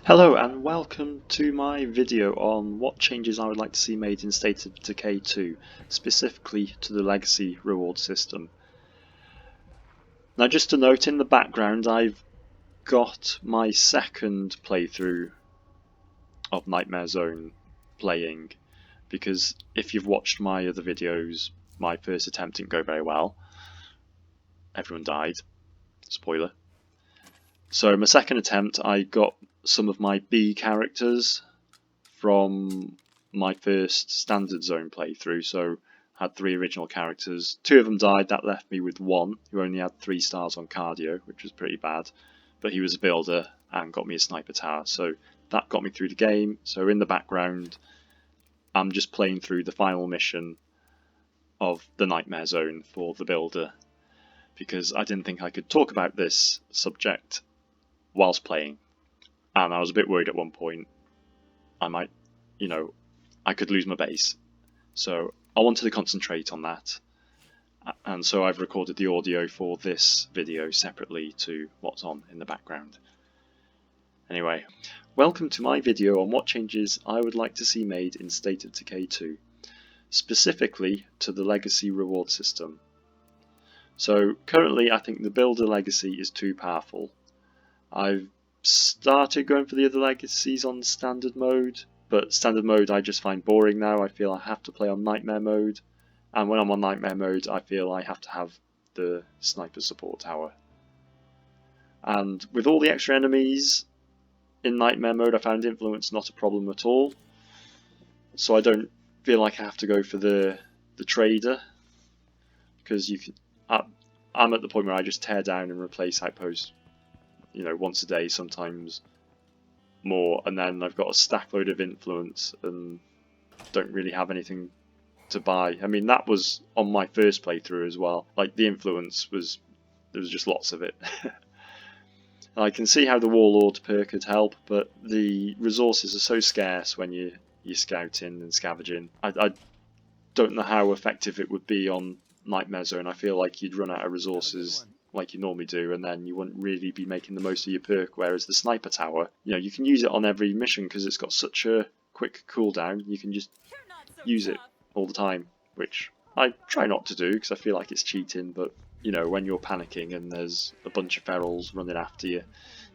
Hello and welcome to my video on what changes I would like to see made in State of Decay 2, specifically to the legacy reward system. Now just a note, in the background I've got my second playthrough of Nightmare Zone playing, because if you've watched my other videos, my first attempt didn't go very well. Everyone died. Spoiler. So my second attempt I got some of my B characters from my first standard zone playthrough, so I had 3 original characters. 2 of them died, that left me with 1 who only had 3 stars on cardio, which was pretty bad, but he was a builder and got me a sniper tower, so that got me through the game. So in the background I'm just playing through the final mission of the Nightmare Zone for the builder, because I didn't think I could talk about this subject whilst playing, and I was a bit worried at one point I might, I could lose my base. So I wanted to concentrate on that. And so I've recorded the audio for this video separately to what's on in the background. Anyway, welcome to my video on what changes I would like to see made in State of Decay 2, specifically to the legacy reward system. So currently I think the builder legacy is too powerful. I've started going for the other legacies on standard mode, but standard mode I just find boring now. I feel I have to play on nightmare mode, and when I'm on nightmare mode I feel I have to have the sniper support tower. And with all the extra enemies in nightmare mode I found influence not a problem at all, so I don't feel like I have to go for the trader, because you can. I'm at the point where I just tear down and replace outposts once a day, sometimes more, and then I've got a stack load of influence and don't really have anything to buy. I mean, that was on my first playthrough as well. Like, the influence was, there was just lots of it. I can see how the Warlord perk could help, but the resources are so scarce when you're scouting and scavenging. I don't know how effective it would be on Nightmare Zone. I feel like you'd run out of resources like you normally do, and then you wouldn't really be making the most of your perk, whereas the sniper tower, you can use it on every mission because it's got such a quick cooldown. You can just use it all the time, which I try not to do because I feel like it's cheating, but when you're panicking and there's a bunch of ferals running after you,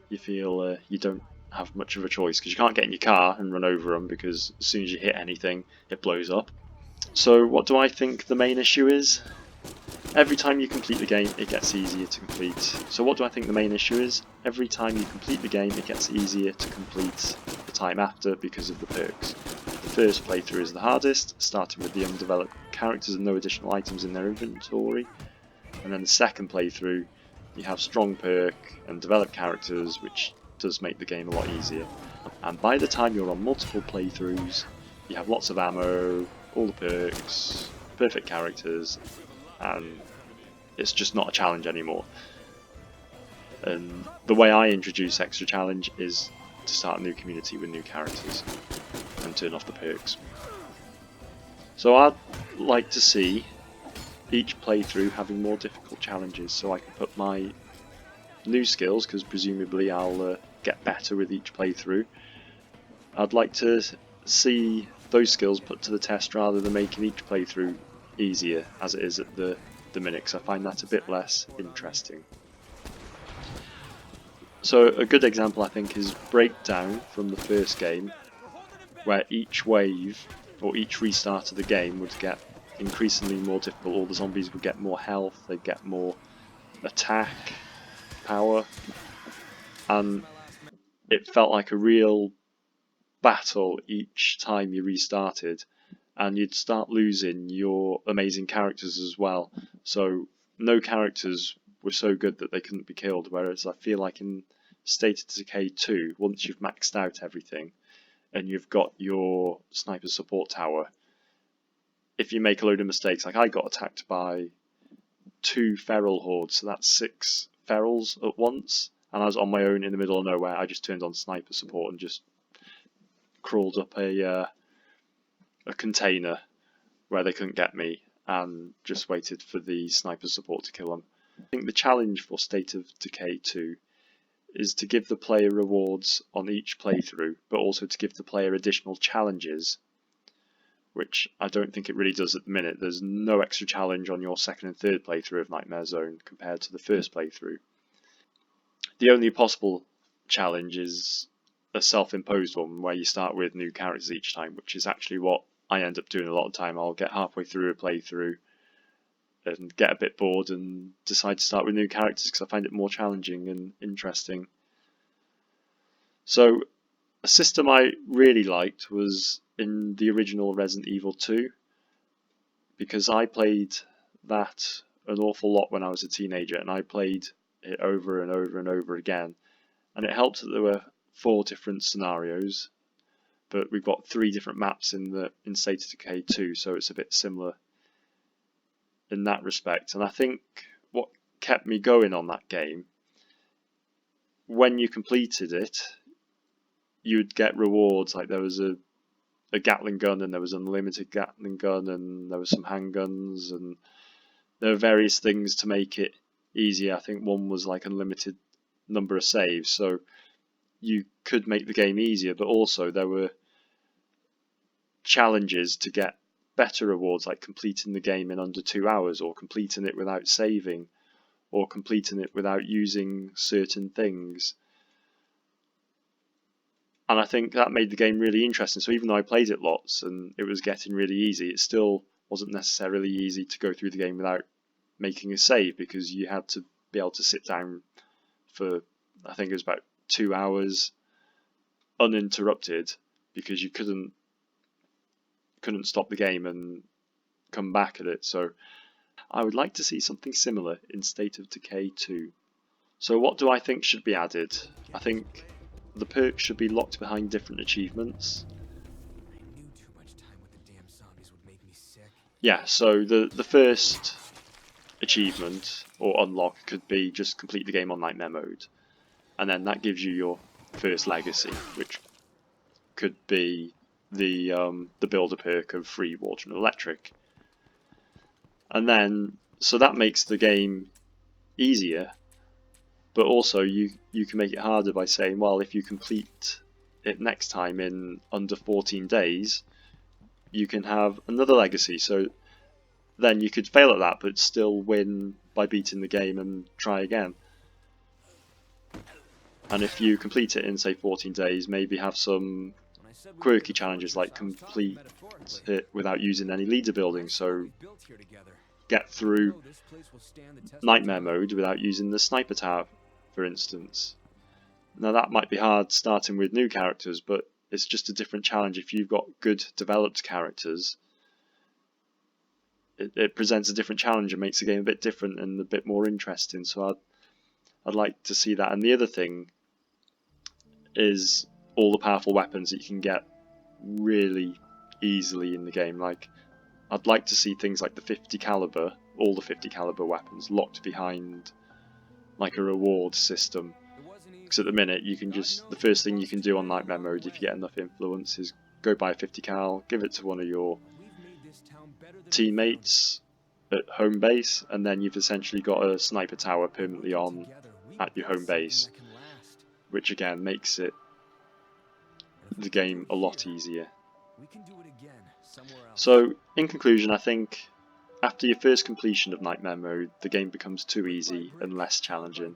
you feel you don't have much of a choice, because you can't get in your car and run over them, because as soon as you hit anything it blows up. So what do I think the main issue is? Every time you complete the game, it gets easier to complete. So what do I think the main issue is? Every time you complete the game, it gets easier to complete the time after because of the perks. The first playthrough is the hardest, starting with the undeveloped characters and no additional items in their inventory. And then the second playthrough, you have strong perk and developed characters, which does make the game a lot easier. And by the time you're on multiple playthroughs, you have lots of ammo, all the perks, perfect characters, and it's just not a challenge anymore. And the way I introduce extra challenge is to start a new community with new characters and turn off the perks. So I'd like to see each playthrough having more difficult challenges, so I can put my new skills, because presumably I'll get better with each playthrough. I'd like to see those skills put to the test rather than making each playthrough easier as it is at the minute, because I find that a bit less interesting. So a good example I think is Breakdown from the first game, where each wave or each restart of the game would get increasingly more difficult. All the zombies would get more health, they'd get more attack power, and it felt like a real battle each time you restarted, and you'd start losing your amazing characters as well. So no characters were so good that they couldn't be killed, whereas I feel like in State of Decay 2, once you've maxed out everything and you've got your sniper support tower, if you make a load of mistakes, like I got attacked by 2 feral hordes, so that's 6 ferals at once, and I was on my own in the middle of nowhere. I just turned on sniper support and just crawled up a container where they couldn't get me and just waited for the sniper support to kill them. I think the challenge for State of Decay 2 is to give the player rewards on each playthrough, but also to give the player additional challenges, which I don't think it really does at the minute. There's no extra challenge on your second and third playthrough of Nightmare Zone compared to the first playthrough. The only possible challenge is a self-imposed one where you start with new characters each time, which is actually what I end up doing a lot of the time. I'll get halfway through a playthrough and get a bit bored and decide to start with new characters because I find it more challenging and interesting. So a system I really liked was in the original Resident Evil 2, because I played that an awful lot when I was a teenager, and I played it over and over and over again, and it helped that there were 4 different scenarios, but we've got 3 different maps in State of Decay 2, so it's a bit similar in that respect. And I think what kept me going on that game, when you completed it, you'd get rewards. Like there was a Gatling gun, and there was unlimited Gatling gun, and there was some handguns, and there were various things to make it easier. I think one was like unlimited number of saves, so you could make the game easier, but also there were challenges to get better rewards, like completing the game in under 2 hours, or completing it without saving, or completing it without using certain things. And I think that made the game really interesting. So even though I played it lots and it was getting really easy, it still wasn't necessarily easy to go through the game without making a save, because you had to be able to sit down for, I think it was about 2 hours uninterrupted, because you couldn't stop the game and come back at it. So I would like to see something similar in State of Decay 2. So what do I think should be added? I think the perks should be locked behind different achievements. Yeah, so the first achievement or unlock could be just complete the game on Nightmare mode, and then that gives you your first legacy, which could be the builder perk of free water and electric. And then, so that makes the game easier, but also you can make it harder by saying, well, if you complete it next time in under 14 days, you can have another legacy. So then you could fail at that, but still win by beating the game and try again. And if you complete it in, say, 14 days, maybe have some quirky challenges like complete it without using any leader building. So get through Nightmare mode without using the sniper tower, for instance. Now that might be hard starting with new characters, but it's just a different challenge. If you've got good developed characters, it presents a different challenge and makes the game a bit different and a bit more interesting. So I'd like to see that. And the other thing is all the powerful weapons that you can get really easily in the game. Like, I'd like to see things like the 50 caliber, all the 50 caliber weapons locked behind like a reward system. Because at the minute you can just, the first thing you can do on Nightmare mode if you get enough influence is go buy a 50 cal, give it to one of your teammates at home base, and then you've essentially got a sniper tower permanently on at your home base, which again makes the game a lot easier. So in conclusion, I think after your first completion of Nightmare mode, the game becomes too easy and less challenging.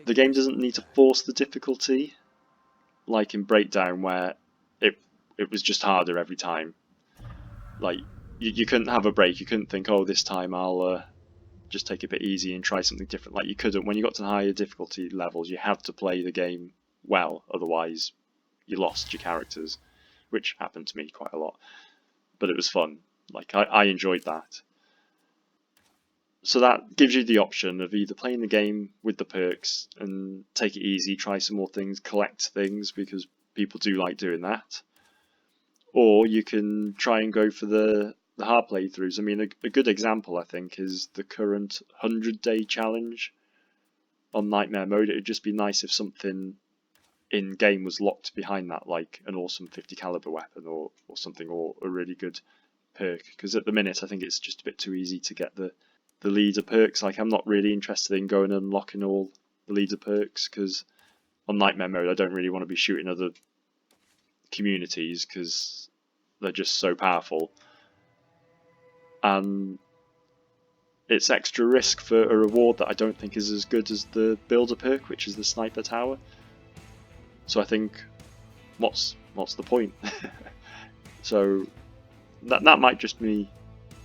The game doesn't need to force the difficulty like in Breakdown, where it was just harder every time. Like you couldn't have a break, you couldn't think, oh, this time I'll just take it a bit easy and try something different. Like you couldn't, when you got to the higher difficulty levels, you had to play the game well, otherwise you lost your characters, which happened to me quite a lot, but it was fun. Like I enjoyed that. So that gives you the option of either playing the game with the perks and take it easy, try some more things, collect things, because people do like doing that, or you can try and go for the hard playthroughs. I mean, a good example I think is the current 100-day challenge on Nightmare mode. It would just be nice if something in game was locked behind that, like an awesome 50 caliber weapon or something, or a really good perk, because at the minute I think it's just a bit too easy to get the leader perks. Like I'm not really interested in going and unlocking all the leader perks, because on Nightmare mode I don't really want to be shooting other communities because they're just so powerful, and it's extra risk for a reward that I don't think is as good as the builder perk, which is the sniper tower. So I think, what's the point? So that might just be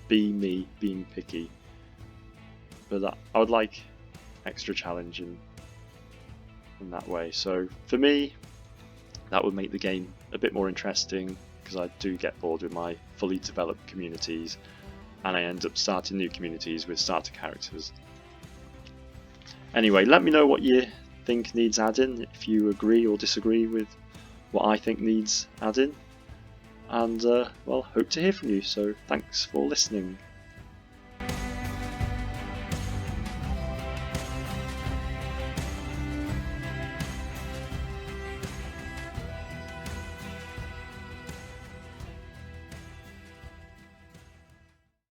me being picky, but I would like extra challenge in that way. So for me, that would make the game a bit more interesting, because I do get bored with my fully developed communities and I end up starting new communities with starter characters. Anyway, let me know what you think needs adding, if you agree or disagree with what I think needs adding, and well, hope to hear from you, so thanks for listening.